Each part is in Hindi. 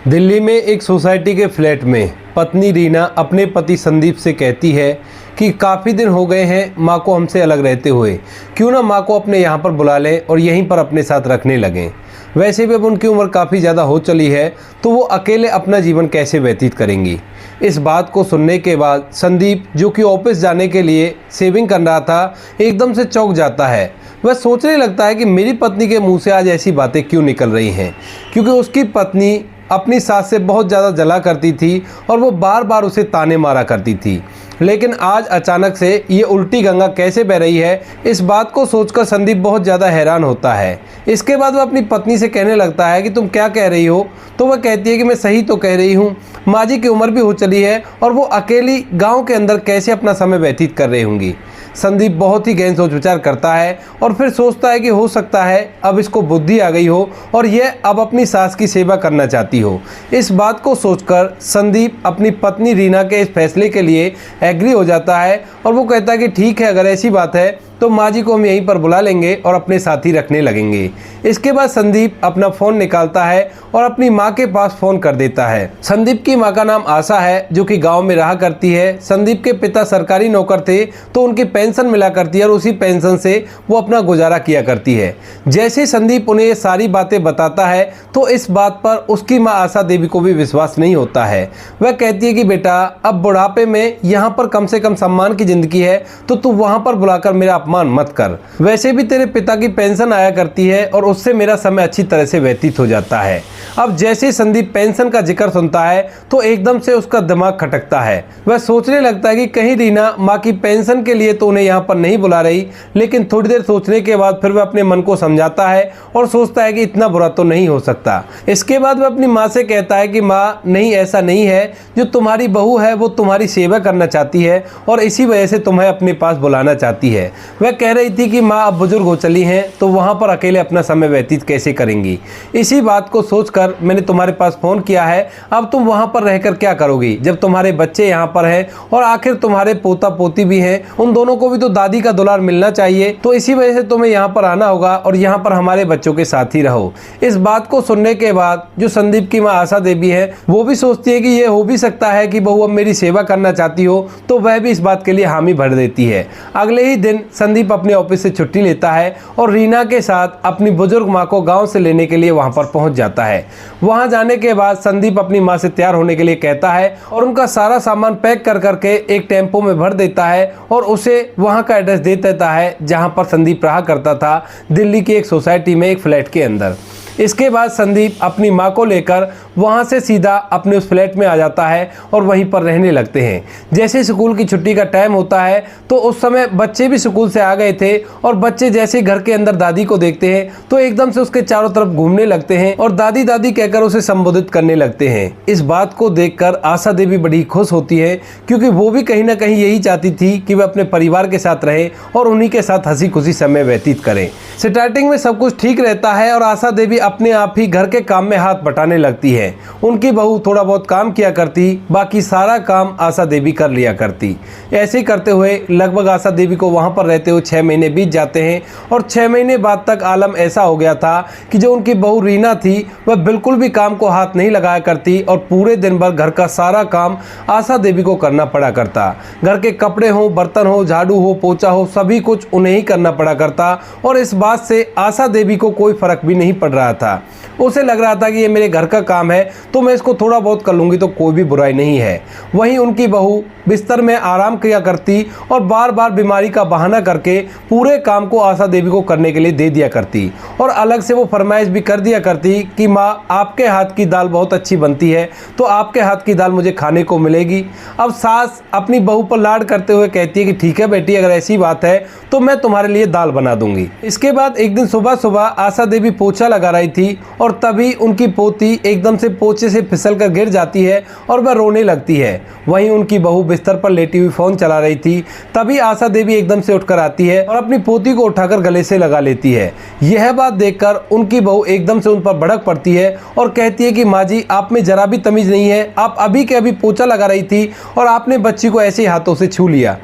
दिल्ली में एक सोसाइटी के फ्लैट में पत्नी रीना अपने पति संदीप से कहती है कि काफ़ी दिन हो गए हैं माँ को हमसे अलग रहते हुए, क्यों ना माँ को अपने यहाँ पर बुला लें और यहीं पर अपने साथ रखने लगें। वैसे भी अब उनकी उम्र काफ़ी ज़्यादा हो चली है, तो वो अकेले अपना जीवन कैसे व्यतीत करेंगी। इस बात को सुनने के बाद संदीप, जो कि ऑफिस जाने के लिए सेविंग कर रहा था, एकदम से चौंक जाता है। वह सोचने लगता है कि मेरी पत्नी के मुंह से आज ऐसी बातें क्यों निकल रही हैं, क्योंकि उसकी पत्नी अपनी सास से बहुत ज़्यादा जला करती थी और वो बार बार उसे ताने मारा करती थी। लेकिन आज अचानक से ये उल्टी गंगा कैसे बह रही है, इस बात को सोचकर संदीप बहुत ज़्यादा हैरान होता है। इसके बाद वह अपनी पत्नी से कहने लगता है कि तुम क्या कह रही हो। तो वह कहती है कि मैं सही तो कह रही हूँ, माँ जी की उम्र भी हो चली है और वो अकेली गाँव के अंदर कैसे अपना समय व्यतीत कर रही होंगी। संदीप बहुत ही गहन सोच विचार करता है और फिर सोचता है कि हो सकता है अब इसको बुद्धि आ गई हो और यह अब अपनी सास की सेवा करना चाहती हो। इस बात को सोचकर संदीप अपनी पत्नी रीना के इस फैसले के लिए एग्री हो जाता है और वो कहता है कि ठीक है, अगर ऐसी बात है तो माँ जी को हम यहीं पर बुला लेंगे और अपने साथ ही रखने लगेंगे। इसके बाद संदीप अपना फ़ोन निकालता है और अपनी माँ के पास फ़ोन कर देता है। संदीप की माँ का नाम आशा है, जो कि गांव में रहा करती है। संदीप के पिता सरकारी नौकर थे, तो उनकी पेंशन मिला करती है और उसी पेंशन से वो अपना गुजारा किया करती है। जैसे संदीप उन्हें ये सारी बातें बताता है तो इस बात पर उसकी माँ आशा देवी को भी विश्वास नहीं होता है। वह कहती है कि बेटा, अब बुढ़ापे में यहाँ पर कम से कम सम्मान की ज़िंदगी है, तो तू वहाँ पर बुलाकर मेरा अपमान मत कर। वैसे भी तेरे पिता की पेंशन आया करती है और उससे मेरा समय अच्छी तरह से व्यतीत हो जाता है। अब जैसे संदीप पेंशन का जिक्र सुनता है तो एकदम से उसका दिमाग खटकता है। वह सोचने लगता है कि कहीं रीना माँ की पेंशन के लिए तो उन्हें यहाँ पर नहीं बुला रही। लेकिन थोड़ी देर सोचने के बाद फिर वह अपने मन को समझाता है और सोचता है कि इतना बुरा तो नहीं हो सकता। इसके बाद वह अपनी माँ से कहता है कि माँ, नहीं, ऐसा नहीं है, जो तुम्हारी बहू है वो तुम्हारी सेवा करना चाहती है और इसी वजह से तुम्हें अपने पास बुलाना चाहती है। वह कह रही थी कि माँ अब बुजुर्ग हो चली हैं, तो वहाँ पर अकेले अपना समय व्यतीत कैसे करेंगी। इसी बात को सोचकर मैंने तुम्हारे पास फ़ोन किया है। अब तुम वहाँ पर रहकर क्या करोगी, जब तुम्हारे बच्चे यहाँ पर हैं और आखिर तुम्हारे पोता पोती भी हैं, उन दोनों को भी तो दादी का दुलार मिलना चाहिए। तो इसी वजह से तुम्हें यहाँ पर आना होगा और यहाँ पर हमारे बच्चों के साथ ही रहो। इस बात को सुनने के बाद जो संदीप की माँ आशा देवी है, वो भी सोचती है कि ये हो भी सकता है कि बहू अब मेरी सेवा करना चाहती हो, तो वह भी इस बात के लिए हामी भर देती है। अगले ही दिन संदीप अपने ऑफिस से छुट्टी लेता है और रीना के साथ अपनी बुजुर्ग माँ को गांव से लेने के लिए वहां पर पहुंच जाता है। वहां जाने के बाद संदीप अपनी माँ से तैयार होने के लिए कहता है और उनका सारा सामान पैक कर करके एक टेम्पो में भर देता है और उसे वहां का एड्रेस दे देता है जहां पर संदीप रहा करता था, दिल्ली की एक सोसाइटी में एक फ्लैट के अंदर। इसके बाद संदीप अपनी माँ को लेकर वहाँ से सीधा अपने उस फ्लैट में आ जाता है और वहीं पर रहने लगते हैं। जैसे स्कूल की छुट्टी का टाइम होता है तो उस समय बच्चे भी स्कूल से आ गए थे और बच्चे जैसे घर के अंदर दादी को देखते हैं तो एकदम से उसके चारों तरफ घूमने लगते हैं और दादी दादी कहकर उसे संबोधित करने लगते हैं। इस बात को देखकर आशा देवी बड़ी खुश होती है, क्योंकि वो भी कहीं ना कहीं यही चाहती थी कि वह अपने परिवार के साथ रहे और उन्हीं के साथ हंसी खुशी समय व्यतीत करें। स्टार्टिंग में सब कुछ ठीक रहता है और आशा देवी अपने आप ही घर के काम में हाथ बटाने लगती है। उनकी बहू थोड़ा बहुत काम किया करती, बाकी सारा काम आशा देवी कर लिया करती। ऐसे ही करते हुए लगभग आशा देवी को वहां पर रहते हुए 6 महीने बीत जाते हैं और 6 महीने बाद तक आलम ऐसा हो गया था कि जो उनकी बहू रीना थी वह बिल्कुल भी काम को हाथ नहीं लगाया करती और पूरे दिन भर घर का सारा काम आशा देवी को करना पड़ा करता। घर के कपड़े हो, बर्तन हो, झाड़ू हो, पोछा हो, सभी कुछ उन्हें ही करना पड़ा करता और इस बात से आशा देवी को कोई फर्क भी नहीं पड़ रहा था। उसे लग रहा था कि ये मेरे घर का काम है तो मैं इसको थोड़ा बहुत कर लूँगी तो कोई भी बुराई नहीं है। वहीं उनकी बहू बिस्तर में आराम किया करती और बार बार बीमारी का बहाना करके पूरे काम को आशा देवी को करने के लिए दे दिया करती और अलग से वो फरमाइश भी कर दिया करती कि माँ, आपके हाथ की दाल बहुत अच्छी बनती है तो आपके हाथ की दाल मुझे खाने को मिलेगी। अब सास अपनी बहू पर लाड करते हुए कहती है कि ठीक है बेटी, अगर ऐसी बात है तो मैं तुम्हारे लिए दाल बना दूंगी। इसके बाद एक दिन सुबह सुबह आशा देवी पोछा लगा रही थी और तभी उनकी पोती एकदम से पोछे से फिसल कर गिर जाती है और वह रोने लगती है। वहीं उनकी बहू बिस्तर पर लेटी हुई फ़ोन चला रही थी। तभी आशा देवी एकदम से उठकर आती है और अपनी पोती को उठाकर गले से लगा लेती है। यह बात देखकर उनकी बहू एकदम से उन पर भड़क पड़ती है और कहती है कि माँ जी, आप में जरा भी तमीज़ नहीं है। आप अभी के अभी पोछा लगा रही थी और आपने बच्ची को ऐसे ही हाथों से छू लिया।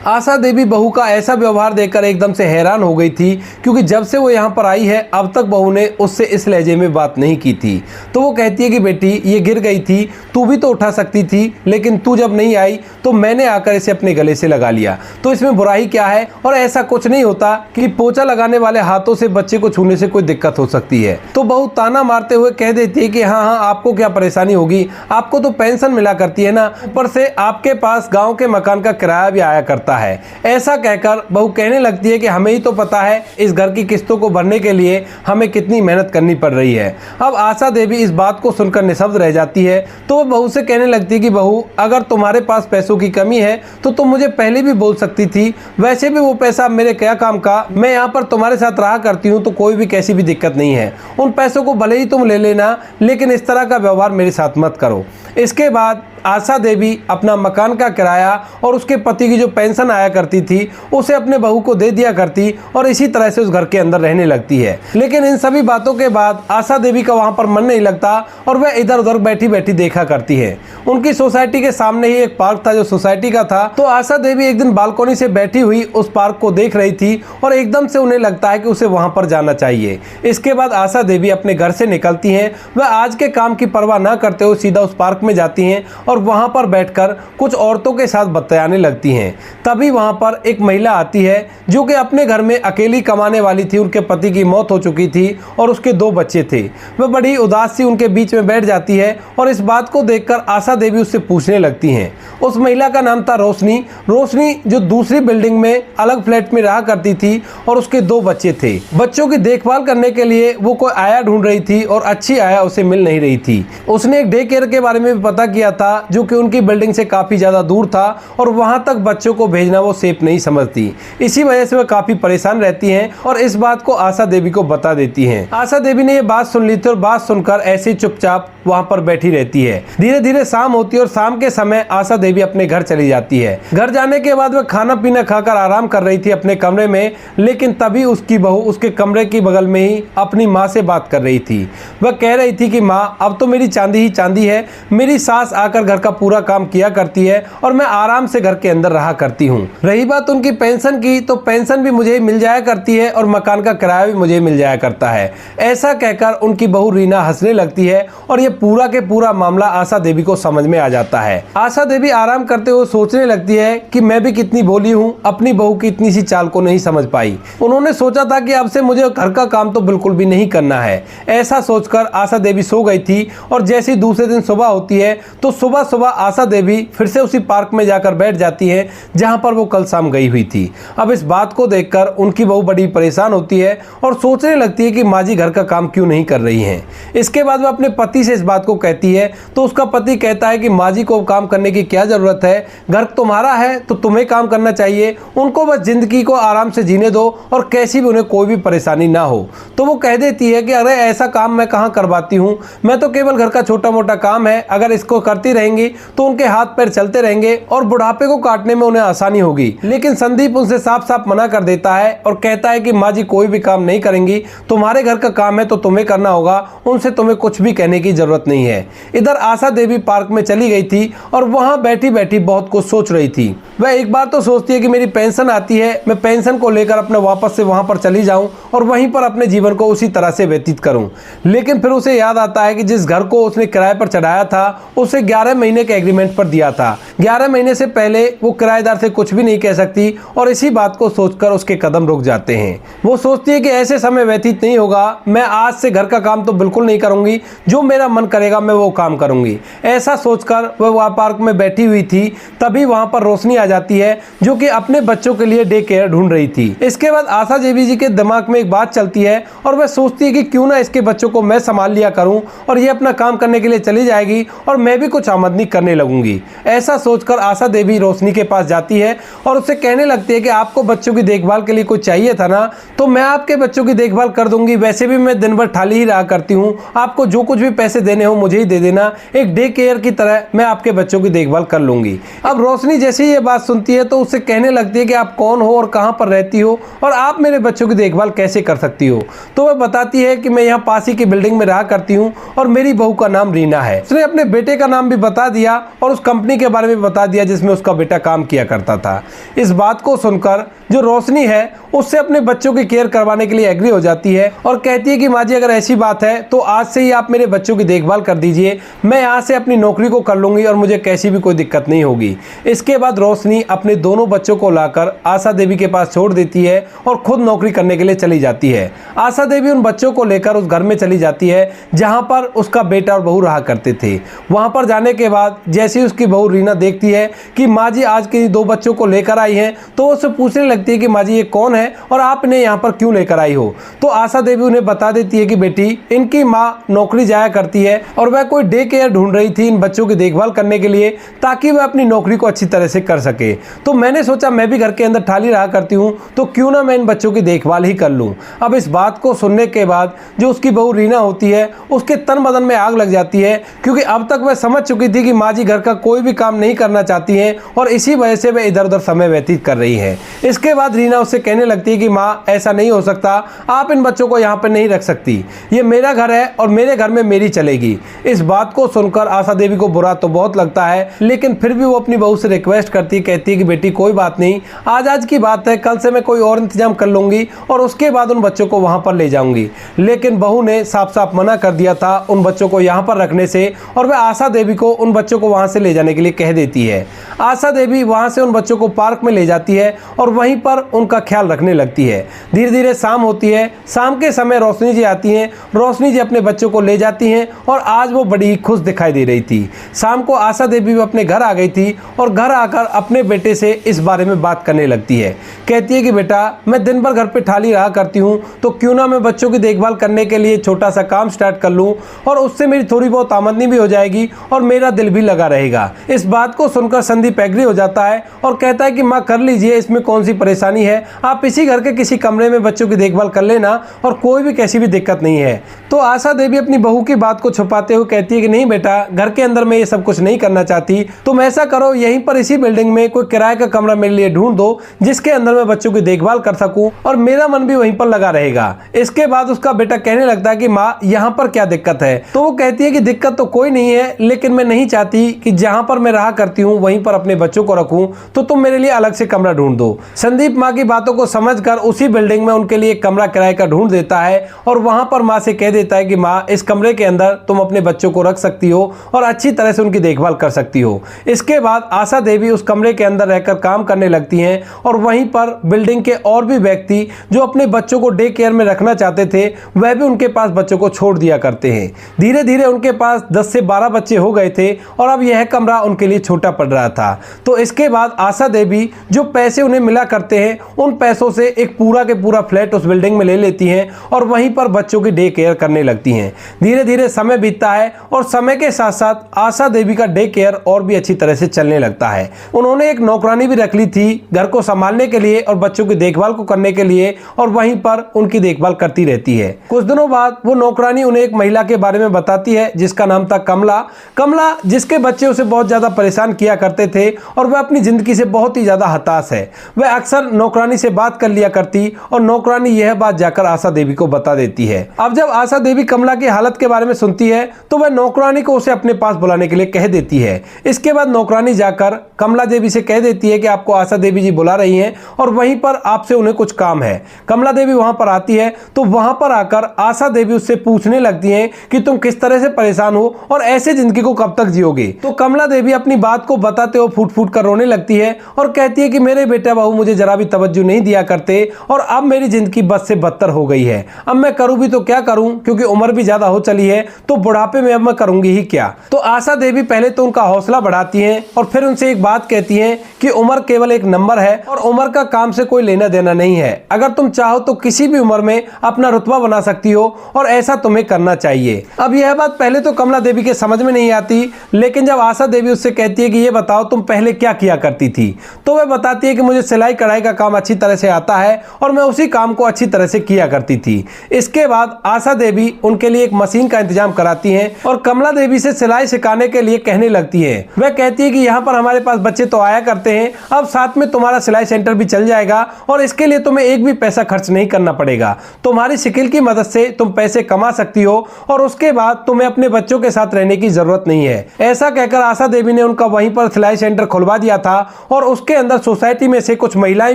आशा देवी बहू का ऐसा व्यवहार देखकर एकदम से हैरान हो गई थी, क्योंकि जब से वो यहाँ पर आई है अब तक बहू ने उससे इस लहजे में बात नहीं की थी। तो वो कहती है कि बेटी ये गिर गई थी, तू भी तो उठा सकती थी, लेकिन तू जब नहीं आई तो मैंने आकर इसे अपने गले से लगा लिया, तो इसमें बुराई क्या है। और ऐसा कुछ नहीं होता कि पोछा लगाने वाले हाथों से बच्चे को छूने से कोई दिक्कत हो सकती है। तो बहू ताना मारते हुए कह देती है कि हाँ हाँ आपको क्या परेशानी होगी, आपको तो पेंशन मिला करती है ना, ऊपर से आपके पास गांव के मकान का किराया भी आया करता है। ऐसा कहकर बहू कहने लगती है कि हमें ही तो पता है इस घर की किस्तों को भरने के लिए हमें कितनी मेहनत करनी पड़ रही है। अब आशा देवी इस बात को सुनकर निशब्द रह जाती है। तो वो बहू से कहने लगती है कि बहू अगर तुम्हारे पास पैसों की कमी है तो तुम मुझे पहले भी बोल सकती थी, वैसे भी वो पैसा मेरे क्या काम का, मैं यहाँ पर तुम्हारे साथ रहा करती हूँ तो कोई भी कैसी भी दिक्कत नहीं है, उन पैसों को भले ही तुम ले लेना, लेकिन इस तरह का व्यवहार मेरे साथ मत करो। इसके बाद आशा देवी अपना मकान का किराया और उसके पति की जो पेंशन आया करती थी उसे अपने बहू को दे दिया करती और इसी तरह से उस घर के अंदर रहने लगती है। लेकिन इन सभी बातों के बाद आशा देवी का वहां पर मन नहीं लगता और वह इधर उधर बैठी बैठी देखा करती है। उनकी सोसाइटी के सामने ही एक पार्क था जो सोसाइटी का था। तो आशा देवी एक दिन बालकनी से बैठी हुई उस पार्क को देख रही थी और एकदम से उन्हें लगता है कि उसे वहां पर जाना चाहिए। इसके बाद आशा देवी अपने घर से निकलती हैं। वह आज के काम की परवाह न करते हुए सीधा उस पार्क में जाती हैं और वहां पर बैठकर कुछ औरतों के साथ बतियाने लगती हैं। तभी वहां पर एक महिला आती है जो कि अपने घर में अकेली कमाने वाली थी। उनके पति की मौत हो चुकी थी और उसके 2 बच्चे थे। वह बड़ी उदास सी उनके बीच में बैठ जाती है और इस बात को देखकर आशा देवी उससे पूछने लगती हैं। उस महिला का नाम था रोशनी। रोशनी जो दूसरी बिल्डिंग में अलग फ्लैट में रहा करती थी और उसके 2 बच्चे थे। बच्चों की देखभाल करने के लिए वो कोई आया ढूंढ रही थी और अच्छी आया उसे मिल नहीं रही थी। उसने एक डे केयर के बारे में भी पता किया था जो कि उनकी बिल्डिंग से काफी ज्यादा दूर था और वहां तक बच्चों को भेजना वो सेफ नहीं समझती। इसी वजह से वह काफी परेशान रहती हैं और इस बात को आशा देवी को बता देती हैं। आशा देवी ने ये बात सुन ली थी और बात सुनकर ऐसे चुपचाप वहां पर बैठी रहती है। धीरे धीरे शाम होती है और शाम के समय आशा देवी अपने घर चली जाती है। घर जाने के बाद वह खाना पीना खाकर आराम कर रही थी अपने कमरे में, लेकिन तभी उसकी बहू उसके कमरे के बगल में ही अपनी माँ से बात कर रही थी। वह कह रही थी कि माँ अब तो मेरी चांदी ही चांदी है, मेरी सास आकर घर का पूरा काम किया करती है और मैं आराम से घर के अंदर रहा करती हूँ। रही बात उनकी पेंशन की, तो पेंशन भी मुझे मिल जाया करती है और मकान का किराया भी मुझे मिल जाया करता है। ऐसा कहकर उनकी बहू रीना हंसने लगती है और ये पूरा के पूरा मामला आशा देवी को समझ में आ जाता है। आशा देवी आराम करते हुए सोचने लगती है कि मैं भी कितनी भोली हूँ, अपनी बहू की इतनी सी चाल को नहीं समझ पाई। उन्होंने सोचा था कि अब से मुझे घर का काम तो बिल्कुल भी नहीं करना है। ऐसा सोचकर आशा देवी सो गई थी और जैसे दूसरे दिन सुबह होती है तो सुबह सुबह आशा देवी फिर से उसी पार्क में जाकर बैठ जाती है जहां पर वो कल शाम गई हुई थी। अब इस बात को देखकर उनकी बहू बड़ी परेशान होती है और सोचने लगती है कि माँ जी घर का काम क्यों नहीं कर रही हैं। इसके बाद वो अपने पति से इस बात को कहती है तो उसका पति कहता है कि माँ जी को काम करने की क्या जरूरत है, घर तुम्हारा है तो तुम्हें काम करना चाहिए, उनको बस जिंदगी को आराम से जीने दो और कैसी भी उन्हें कोई भी परेशानी ना हो। तो वो कह देती है कि अरे ऐसा काम मैं कहाँ करवाती हूँ, मैं तो केवल घर का छोटा मोटा काम है, अगर इसको करती रहेंगी तो उनके हाथ पैर चलते रहेंगे और बुढ़ापे को काटने में उन्हें आसानी होगी। लेकिन संदीप उनसे साफ साफ मना कर देता है और कहता है कि माँ जी कोई भी काम नहीं करेंगी, तुम्हारे घर का काम है तो तुम्हें करना होगा, उनसे तुम्हें कुछ भी कहने की जरूरत नहीं है। इधर आशा देवी पार्क में चली गई थी और वहां बैठी बैठी बहुत कुछ सोच रही थी। वह एक बार तो सोचती है कि मेरी पेंशन आती है, मैं पेंशन को लेकर अपने वापस से वहां पर चली जाऊं और वहीं पर अपने जीवन को उसी तरह से व्यतीत करूं। लेकिन फिर उसे याद आता है कि जिस घर को उसने किराए पर चढ़ाया था उसे 11 महीने के एग्रीमेंट पर दिया था। 11 महीने से पहले वो किराएदार से कुछ भी नहीं कह सकती और इसी बात को सोचकर उसके कदम रुक जाते हैं। वो सोचती है कि ऐसे समय व्यतीत नहीं होगा, मैं आज से घर का काम तो बिल्कुल नहीं करूंगी, जो मेरा मन करेगा मैं वो काम करूंगी। ऐसा सोचकर वह वहाँ पार्क में बैठी हुई थी। तभी वहां पर रोशनी आ जाती है जो कि अपने बच्चों के लिए डे केयर ढूंढ रही थी। इसके बाद आशा देवी जी के दिमाग में एक बात चलती है और वह सोचती है कि क्यों ना इसके बच्चों को मैं संभाल लिया करूं और ये अपना काम करने के लिए चली जाएगी और मैं भी कुछ आमदनी करने लगूंगी। ऐसा सोचकर आशा देवी रोशनी के पास जाती है और उससे कहने लगती है कि आपको बच्चों की देखभाल के लिए कोई चाहिए था ना, तो मैं आपके बच्चों की देखभाल कर दूंगी, वैसे भी मैं दिन भर थाली ही रहा करती हूँ, आपको जो कुछ भी पैसे देने हो मुझे ही दे देना, एक डे केयर की तरह मैं आपके बच्चों की देखभाल कर लूंगी। अब रोशनी जैसे ही ये बात सुनती है तो उससे कहने लगती है कि आप कौन हो और कहां पर रहती हो और आप मेरे बच्चों की देखभाल कैसे कर सकती हो। तो वह बताती है कि मैं यहाँ पास ही की बिल्डिंग में रहा करती हूँ और मेरी बहू का नाम रीना है। उसने अपने बेटे का नाम भी बता दिया और उस कंपनी के बारे में बता दिया जिसमें उसका बेटा काम किया करता था। इस बात को सुनकर जो रोशनी है उससे अपने बच्चों की केयर करवाने के लिए एग्री हो जाती है और कहती है कि माँ जी अगर ऐसी बात है तो आज से ही आप मेरे बच्चों की देखभाल कर दीजिए, मैं यहाँ से अपनी नौकरी को कर लूँगी और मुझे कैसी भी कोई दिक्कत नहीं होगी। इसके बाद रोशनी अपने दोनों बच्चों को लाकर आशा देवी के पास छोड़ देती है और खुद नौकरी करने के लिए चली जाती है। आशा देवी उन बच्चों को लेकर उस घर में चली जाती है जहाँ पर उसका बेटा और बहू रहा करते थे। वहाँ पर जाने के बाद जैसे ही उसकी बहू रीना देखती है कि माँ जी आज के 2 बच्चों को लेकर आई हैं तो उससे पूछने लगती है कि माँ जी ये कौन है और आप इन्हें यहाँ पर क्यों लेकर आई हो। तो आशा देवी उन्हें बता देती है कि बेटी इनकी माँ नौकरी जाया करती है और वह कोई डे केयर ढूंढ रही थी इन बच्चों की देखभाल करने के लिए ताकि वह अपनी नौकरी को अच्छी तरह से कर सके। तो मैंने सोचा मैं भी घर के अंदर ठाली रहा करती हूँ तो क्यों ना मैं इन बच्चों की देखभाल ही कर लूँ। अब इस बात को सुनने के बाद जो उसकी बहू रीना होती है उसके तन बदन में आग लग जाती है क्योंकि अब तक वह समझ चुकी थी कि माँ जी घर का कोई भी काम नहीं करना चाहती हैं और इसी वजह से वह इधर उधर समय व्यतीत कर रही है। इसके बाद रीना उससे कहने लगती है कि माँ ऐसा नहीं हो सकता, आप इन बच्चों को यहाँ पर नहीं रख सकती, ये मेरा घर है और मेरे घर में मेरी चलेगी। इस बात को सुनकर आशा देवी को बुरा तो बहुत लगता है लेकिन फिर भी वो अपनी बहू से रिक्वेस्ट करती है, कहती है कि बेटी कोई बात नहीं, आज की बात है, कल से मैं कोई और इंतजाम कर लूंगी और उसके बाद उन बच्चों को वहां पर ले जाऊंगी। लेकिन बहू ने साफ साफ मना कर दिया था उन बच्चों को यहाँ पर रखने से और वह आशा देवी को उन बच्चों को वहां से ले जाने के लिए कह देती है। आशा देवी वहां से उन बच्चों को पार्क में ले जाती है और वहीं पर उनका ख्याल रखने लगती है। धीरे धीरे शाम होती है। शाम के समय रोशनी जी आती हैं। रोशनी जी अपने बच्चों को ले जाती हैं और आज वो बड़ी खुश दिखाई दे रही थी। शाम को आशा देवी भी अपने घर आ गई थी और घर आकर अपने बेटे से इस बारे में बात करने लगती है। कहती है कि बेटा मैं दिन भर घर पे ठाली रहा करती हूँ तो क्यों ना मैं बच्चों की देखभाल करने के लिए छोटा सा काम स्टार्ट कर लूँ और उससे मेरी थोड़ी बहुत आमदनी भी हो जाएगी और मेरा दिल भी लगा रहेगा। इस बात को सुनकर संदीप एग्री हो जाता है और कहता है कि माँ कर लीजिए, इसमें कौन सी परेशानी है, आप इसी घर के किसी कमरे में बच्चों की देखभाल कर लेना और कोई भी कैसी भी दिक्कत नहीं है। तो आशा देवी अपनी बहू की बात को छुपाते हुए कहती है कि नहीं बेटा, घर के अंदर मैं ये सब कुछ नहीं करना चाहती, तुम ऐसा करो यहीं पर इसी बिल्डिंग में कोई किराए का कमरा मेरे लिए ढूंढ दो जिसके अंदर मैं बच्चों की देखभाल कर सकूं और मेरा मन भी वहीं पर लगा रहेगा। इसके बाद उसका बेटा कहने लगता है कि माँ यहाँ पर क्या दिक्कत है। तो वो कहती है कि दिक्कत तो कोई नहीं है लेकिन मैं नहीं चाहती कि जहाँ पर मैं रहा करती हूँ वहीं पर अपने बच्चों को रखूं, तो तुम मेरे लिए अलग से कमरा ढूंढ दो। संदीप माँ की बातों को समझकर उसी बिल्डिंग में उनके लिए एक कमरा किराए का ढूंढ देता है और वहां पर माँ से कह देता है कि माँ इस कमरे के अंदर तुम अपने बच्चों को रख सकती हो और अच्छी तरह से उनकी देखभाल कर सकती हो। इसके बाद आशा देवी उस कमरे के अंदर रहकर काम करने लगती हैं और वहीं पर बिल्डिंग के और भी व्यक्ति जो अपने बच्चों को डे केयर में रखना चाहते थे वह भी उनके पास बच्चों को छोड़ दिया करते हैं। धीरे धीरे उनके पास 10 से 12 बच्चे हो गए थे और अब यह कमरा उनके लिए छोटा पड़ रहा था। तो इसके बाद आशा देवी जो पैसे उन्हें मिला करते हैं उन पैसों से एक पूरा के पूरा फ्लैट उस बिल्डिंग में ले लेती हैं और वहीं पर बच्चों की डे केयर करने लगती हैं। धीरे धीरे समय बीतता है और समय के साथ साथ आशा देवी का डे केयर और भी अच्छी तरह से चलने लगता है। उन्होंने एक नौकरानी भी रख ली थी घर को संभालने के लिए और बच्चों की देखभाल को करने के लिए और वहीं पर उनकी देखभाल करती रहती है। कुछ दिनों बाद वो नौकरानी उन्हें एक महिला के बारे में बताती है जिसका नाम था कमला। कमला जिसके बच्चे उसे बहुत ज्यादा परेशान किया करते थे और वह अपनी जिंदगी से बहुत ही ज्यादा हताश है। वह अक्सर नौकरानी से बात कर लिया करती और नौकरानी यह बात जाकर आशा देवी को बता देती है। अब जब आशा देवी कमला की हालत के बारे में सुनती है तो वह नौकरानी को उसे अपने पास बुलाने के लिए कह देती है। इसके बाद नौकरानी जाकर कमला देवी से कह देती है कि आपको आशा देवी जी बुला रही हैं और वहीं पर आपसे उन्हें कुछ काम है। कमला देवी वहां पर आती है तो वहां पर आकर आशा देवी उससे पूछने लगती हैं कि तुम किस तरह से परेशान हो और ऐसे जिंदगी को कब तक जियोगे। तो कमला देवी अपनी बात को बताते हुए फूट फूट कर रोने लगती है और कहती है कि मेरे बेटा बहू मुझे जरा भी तवज्जो नहीं दिया करते और अब मेरी जिंदगी बद से बदतर हो गई है। अब मैं करूं भी तो क्या करूं क्योंकि उम्र भी ज्यादा हो चली है, तो बुढ़ापे में अब मैं करूंगी ही क्या। तो आशा देवी पहले तो उनका हौसला बढ़ाती हैं और फिर उनसे एक बात कहती हैं कि उम्र केवल एक नंबर है और उम्र का काम से कोई लेना देना नहीं है। अगर तुम चाहो तो किसी भी उम्र में अपना रुतबा बना सकती हो और ऐसा तुम्हें करना चाहिए। अब यह बात पहले तो कमला देवी के समझ में नहीं आती, लेकिन जब आशा देवी उससे कहती है कि ये बताओ तुम पहले क्या किया करती थी, तो वह बताती है कि मुझे सिलाई कढ़ाई का काम अच्छी तरह से आता है और मैं उसी काम को अच्छी तरह से किया करती थी। इसके बाद आशा देवी उनके लिए एक मशीन का इंतजाम कराती हैं और कमला देवी से सिलाई सिखाने के लिए कहने लगती है। वह कहती है कि यहाँ पर हमारे पास बच्चे तो आया करते हैं, अब साथ में तुम्हारा सिलाई सेंटर भी चल जाएगा और इसके लिए तुम्हें एक भी पैसा खर्च नहीं करना पड़ेगा। तुम्हारी स्किल की मदद से तुम पैसे कमा सकती हो और उसके बाद तुम्हें अपने बच्चों के साथ रहने की जरूरत नहीं है। है। ऐसा कहकर आशा देवी ने उनका वहीं पर सिलाई सेंटर खुलवा दिया था और उसके अंदर सोसाइटी में से कुछ महिलाएं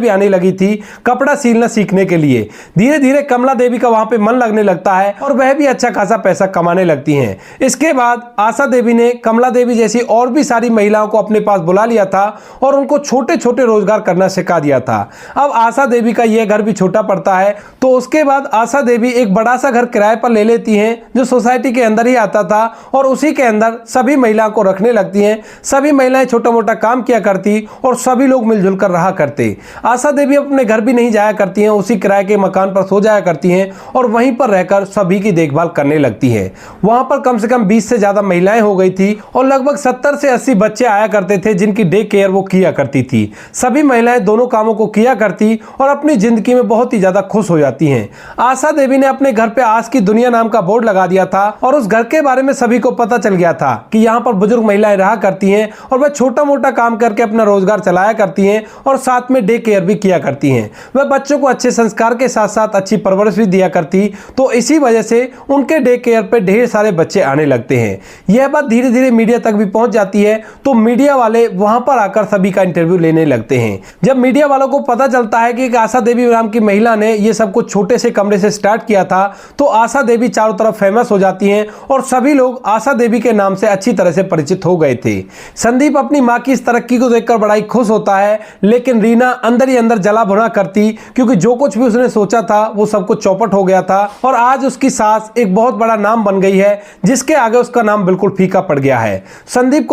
भी आने लगी थी कपड़ा सिलना सीखने के लिए। धीरे धीरे कमला देवी का वहां पे मन लगने लगता है और वह भी अच्छा खासा पैसा कमाने लगती हैं। इसके बाद आशा देवी ने कमला देवी जैसी और भी सारी महिलाओं को अपने पास बुला लिया था और उनको छोटे छोटे रोजगार करना सिखा दिया था। अब आशा देवी का यह घर भी छोटा पड़ता है, तो उसके बाद आशा देवी एक बड़ा सा घर किराए पर ले लेती हैं जो सोसाइटी के अंदर ही आता था और उसी के अंदर सभी महिलाओं को रखने लगती हैं। सभी महिलाएं छोटा मोटा काम किया करती और सभी लोग मिलजुल कर रहा करते। आशा देवी अपने घर भी नहीं जाया करती हैं, उसी किराए के मकान पर सो जाया करती हैं और वहीं पर रहकर सभी की देखभाल करने लगती हैं। वहां पर कम से कम 20 से ज्यादा महिलाएं हो गई थी और लगभग 70 से 80 बच्चे आया करते थे जिनकी डे केयर वो किया करती थी। सभी महिलाएं दोनों कामों को किया करती और अपनी जिंदगी में बहुत ही ज्यादा खुश हो जाती हैं। आशा देवी ने अपने घर पे आज की दुनिया नाम का बोर्ड लगा दिया था और उस घर के बारे में सभी को पता चल गया था कि यहाँ पर बुजुर्ग महिलाएं रहा करती हैं और वह छोटा मोटा काम करके अपना रोजगार चलाया करती हैं और साथ में डे केयर भी किया करती हैं। वह बच्चों को अच्छे संस्कार के साथ साथ अच्छी परवरिश भी दिया करती, तो इसी वजह से उनके डे केयर पे ढेर सारे बच्चे आने लगते हैं। यह बात धीरे धीरे मीडिया तक भी पहुंच जाती है, तो मीडिया वाले वहां पर आकर सभी का इंटरव्यू लेने लगते हैं। जब मीडिया वालों को पता चलता है कि एक आशा देवी नाम की महिला ने यह सब कुछ छोटे से कमरे से स्टार्ट किया था, तो आशा देवी चारों तरफ फेमस हो जाती हैं और सभी लोग आशा देवी के नाम से अच्छी तरह से परिचित हो गए थे। संदीप अपनी मां की इस तरक्की को देखकर बड़ा ही खुश होता है, लेकिन रीना अंदर ही अंदर जला भुना करती, क्योंकि जो कुछ भी उसने सोचा था वो सब कुछ चौपट हो गया था और आज उसकी सास एक बहुत बड़ा नाम बन गई है जिसके आगे उसका नाम बिल्कुल फीका पड़ गया है। संदीप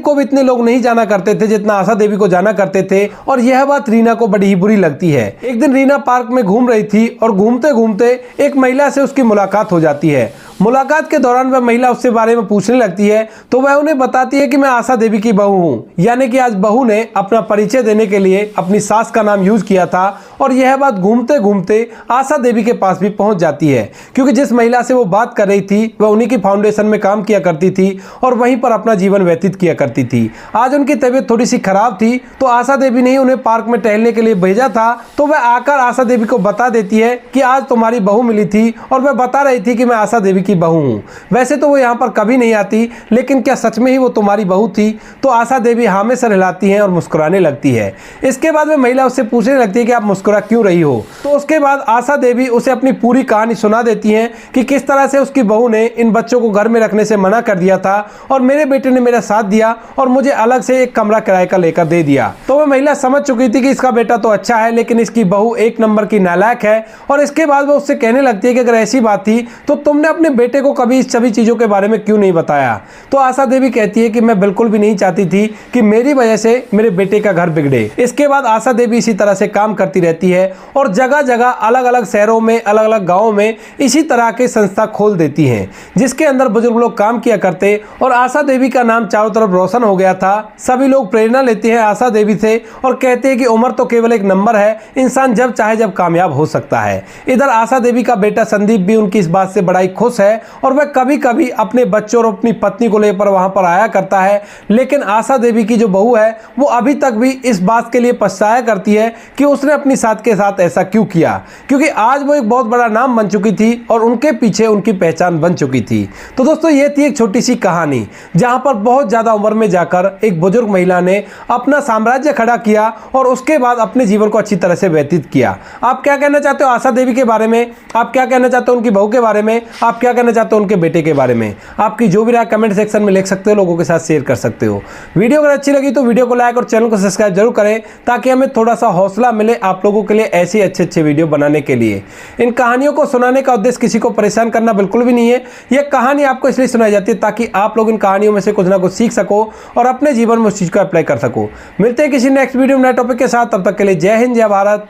को भी इतने लोग नहीं जाना करते थे जितना आशा देवी को जाना करते थे और यह बात रीना को बड़ी ही बुरी लगती है। एक दिन रीना पार्क में घूम रही थी और घूमते घूमते एक महिला से उसकी मुलाकात हो जाती है। मुलाकात के दौरान वह महिला उससे बारे में पूछने लगती है, तो वह उन्हें बताती है कि मैं आशा देवी की बहू हूं। यानी कि आज बहू ने अपना परिचय देने के लिए अपनी सास का नाम यूज किया था और यह बात घूमते घूमते आशा देवी के पास भी पहुंच जाती है, क्योंकि जिस महिला से वो बात कर रही थी वह उन्हीं की फाउंडेशन में काम किया करती थी और वहीं पर अपना जीवन व्यतीत किया करती थी। आज उनकी तबीयत थोड़ी सी खराब थी, तो आशा देवी ने उन्हें पार्क में टहलने के लिए भेजा था, तो वह आकर आशा देवी को बता देती है कि आज तुम्हारी बहू मिली थी और वह बता रही थी कि मैं आशा देवी की बहू हूं। वैसे तो वो यहाँ पर कभी नहीं आती, लेकिन क्या सच में ही वो तुम्हारी बहू थी? तो आशा देवी हाँ में सर हिलाती हैं और मुस्कुराने लगती है। इसके बाद वह महिला उससे पूछने लगती है कि आप मुस्कुरा क्यों रही हो? तो उसके बाद आशा देवी उसे अपनी पूरी कहानी सुना देती हैं कि किस तरह से उसकी बहू ने इन बच्चों को घर में रखने से मना कर दिया था और मेरे बेटे ने मेरा साथ दिया और मुझे अलग से एक कमरा किराए का लेकर दे दिया। तो वह महिला समझ चुकी थी कि इसका बेटा तो अच्छा है, लेकिन इसकी बहू एक नंबर की नालायक है। और इसके बाद वो उससे कहने लगती है कि अगर ऐसी बात थी तो तुमने अपने बेटे को कभी इस सभी चीजों के बारे में क्यों नहीं बताया? तो आशा देवी कहती है कि मैं बिल्कुल भी नहीं चाहती थी कि मेरी वजह से मेरे बेटे का घर बिगड़े। इसके बाद आशा देवी इसी तरह से काम करती रहती है और जगह जगह अलग अलग शहरों में, अलग अलग गाँव में इसी तरह के संस्था खोल देती हैं, जिसके अंदर बुजुर्ग लोग काम किया करते और आशा देवी का नाम चारों तरफ रोशन हो गया था। सभी लोग प्रेरणा लेते हैं आशा देवी से और कहते हैं कि उम्र तो केवल एक नंबर है, इंसान जब चाहे जब कामयाब हो सकता है। इधर आशा देवी का बेटा संदीप भी उनकी इस बात से बड़ा ही खुश है और वह कभी कभी अपने बच्चों और अपनी पत्नी को लेकर वहां पर आया करता है। लेकिन आशा देवी की जो बहू है वो अभी तक भी इस बात के लिए पछताया करती है कि उसने अपनी सास के साथ ऐसा क्यों किया, क्योंकि आज वो एक बहुत बड़ा नाम बन चुकी थी और उनके पीछे उनकी पहचान बन चुकी थी। तो दोस्तों ये थी एक छोटी सी कहानी जहां पर बहुत ज्यादा उम्र में जाकर एक बुजुर्ग महिला ने अपना साम्राज्य खड़ा किया और उसके बाद अपने जीवन को अच्छी तरह से व्यतीत किया। आप क्या कहना चाहते हो आशा देवी के बारे में? आप क्या कहना चाहते हो उनकी बहू के बारे में? आप क्या कहना चाहते हो उनके बेटे के बारे में? आपकी जो भी राय कमेंट सेक्शन में लिख सकते हो, लोगों के साथ शेयर कर सकते हो। वीडियो अगर अच्छी लगी तो वीडियो को लाइक और चैनल को सब्सक्राइब जरूर करें, ताकि हमें थोड़ा सा हौसला मिले आप लोगों के लिए ऐसे अच्छे वीडियो बनाने के लिए। इन कहानियों को सुनाने का उद्देश्य किसी को परेशान करना बिल्कुल भी नहीं है। यह कहानी आपको इसलिए सुनाई जाती है ताकि आप लोग इन कहानियों में से कुछ ना कुछ सीख सको और अपने जीवन में उस चीज को अप्लाई कर सको। मिलते हैं किसी नेक्स्ट वीडियो में नए टॉपिक के साथ, तब तक के लिए जय हिंद, जय भारत,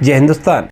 जय हिंदुस्तान।